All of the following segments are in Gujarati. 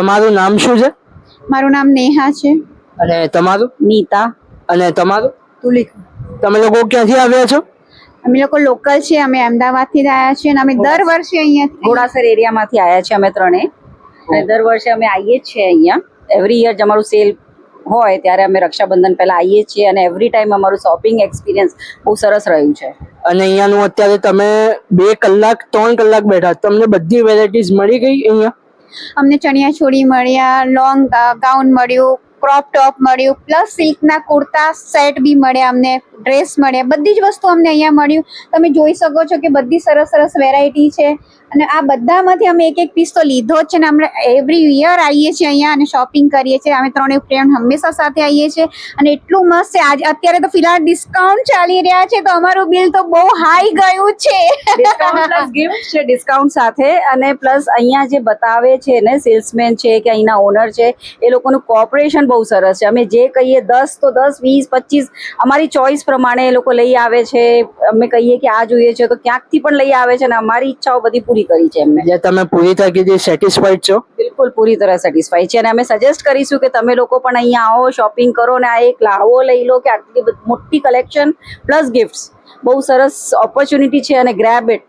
તમારું નામ શું છે? મારું નામ નેહા છે. અને તમારું? નીતા. અને તમારું? તુલિકા. તમે લોકો ક્યાંથી આવ્યા છો? અમે લોકો લોકલ છે. અમે અમદાવાદથી જ આવ્યા છીએ અને અમે દર વર્ષે અહીંયા ઘોડાસર એરિયામાંથી આવ્યા છે અમે ત્રણે, અને દર વર્ષે અમે આવીએ જ છીએ અહીંયા. એવરી યર અમારું સેલ હોય ત્યારે અમે રક્ષાબંધન પહેલા આવીએ છીએ, અને એવરી ટાઈમ અમારું શોપિંગ એક્સપિરિયન્સ બહુ સરસ રહ્યું છે. અને અહીંયાનું અત્યારે તમે 2 કલાક 3 કલાક બેઠા, તમને બધી વેરાયટીઝ મળી ગઈ અહીંયા? અમને ચણિયા ચોળી મળ્યા, લોંગ ગાઉન મળ્યું, ક્રોપ ટોપ મળ્યું, પ્લસ સિલ્કના કુર્તા સેટ બી મળ્યા, અમને ડ્રેસ મળ્યા, બધી જ વસ્તુ અમને અહીંયા મળ્યું. તમે જોઈ શકો છો કે બધી સરસ સરસ વેરાયટી છે, અને આ બધામાંથી અમે એક એક પીસ તો લીધો જ છે ને અમે એવરી યર આવીએ છીએ અહીંયા અને શોપિંગ કરીએ છીએ. અમે ત્રણેય ફ્રેન્ડ હંમેશા સાથે આવીએ છીએ અને એટલું મસ્ત છે. આજે અત્યારે તો ફિલહાલ ડિસ્કાઉન્ટ ચાલી રહ્યા છે, તો અમારું બિલ તો બહુ હાઈ ગયું છે. ડિસ્કાઉન્ટ પ્લસ ગિફ્ટ છે ડિસ્કાઉન્ટ સાથે, અને પ્લસ અહીંયા જે બતાવે છે ને સેલ્સમેન છે કે અહીંના ઓનર છે, એ લોકોનું કોઓપરેશન બહુ સરસ છે. અમે જે કહીએ 10 તો 10, 20, 25 અમારી ચોઈસ પ્રમાણે એ લોકો લઈ આવે છે. અમે કહીએ કે આ જોઈએ છે તો ક્યાંકથી પણ લઈ આવે છે, અને અમારી ઈચ્છાઓ બધી પૂરી કરી છે એમને. જે તમે પૂરી તરીકે સેટિસ્ફાઈડ છો? બિલકુલ પૂરી તરહ સેટિસ્ફાઈ છે, અને અમે સજેસ્ટ કરીશું કે તમે લોકો પણ અહીંયા આવો, શોપિંગ કરો, ને આ એક લાવો લઈ લો કે આટલી મોટી કલેક્શન પ્લસ ગિફ્ટ્સ, બહુ સરસ ઓપોર્ચ્યુનિટી છે, અને ગ્રેબ ઇટ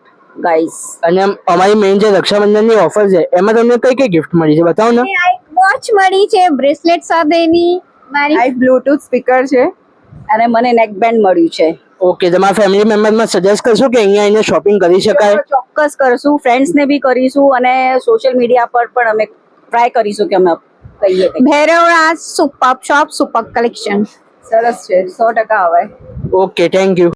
ગાઈઝ. અને અમારી મેઇન જે રક્ષાબંધનની ઓફર છે એમાં તમને કઈ કઈ ગિફ્ટ મળી છે બતાવો ને. આ એક વોચ મળી છે બ્રેસલેટ સાથેની, મારી આ એક બ્લૂટૂથ સ્પીકર છે, અને મને નેક બેન્ડ મળ્યું છે. ઓકે, તમારા ફેમિલી મેમ્બરમાં સજેસ્ટ કરશો કે અહીંયા આવીને શોપિંગ કરી શકાય? ચોક્કસ કરશું, ફ્રેન્ડ્સને બી કરીશું, અને સોશિયલ મીડિયા પર પણ અમે ટ્રાય કરીશું કે અમે કહીએ. ભૈરવરાજ સુપર શોપ, સુપર કલેક્શન. સરસ છે, 100% આવે. Okay, thank you.